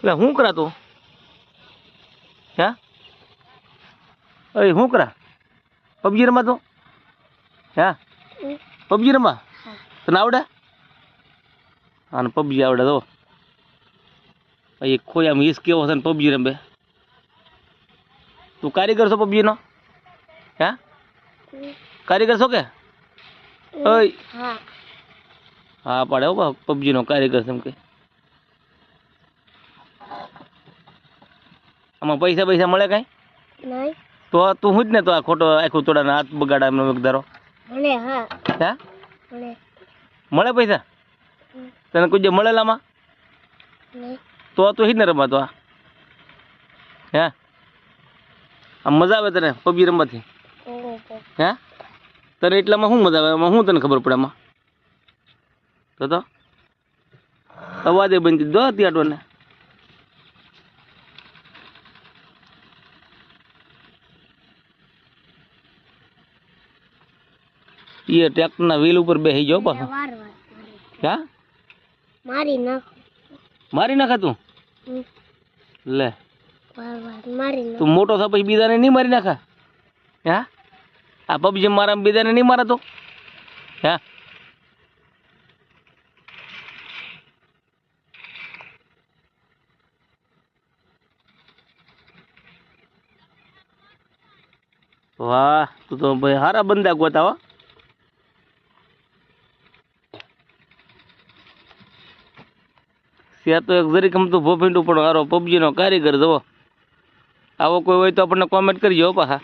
એટલે શું કરા તું હે અરે શું કરા પબજી રમા તું હે પબજી રમા તને આવડે હા ને પબજી આવડે તો એ ખોયા મીસ કેવો છે ને પબજી રમે તું કારીગર છો પબજીનો હે કારીગર છો કે ઓય હા પાડે હો પબજીનો કારીગર છે એમ કે આમાં પૈસા પૈસા મળે કાંઈ નહીં તો તું હું જ ને તો આ ખોટો આખું તોડાને હાથ બગાડા એમનો ધારો મળે હા હે મળે મળે પૈસા તને કોઈ જે મળેલામાં નહીં તો તું જ ને રમતો આ હે આમ મજા આવે તને પબજી રમવાથી હે તને એટલામાં શું મજા આવે એમાં શું તને ખબર પડે એમાં તો અવાજે બનતી દો ત્યાંટોને એ ટ્રેક્ટરના વ્હીલ ઉપર બેસી જાઓ પાછો હા મારી નાખ મારી નાખે તું લે મારી તું મોટો થા પછી બીજાને નહીં મારી નાખા હે આ પબજી મારા બીજાને નહીં મારા તો હે વાહ તું તો ભાઈ હારા બંદા ગોતા હો ત્યાં તો એક જરીક આમ તો ભોફીંડું પણ હારો પબજીનો કારીગર જવો આવો કોઈ હોય તો આપણને કોમેન્ટ કરજો પાછા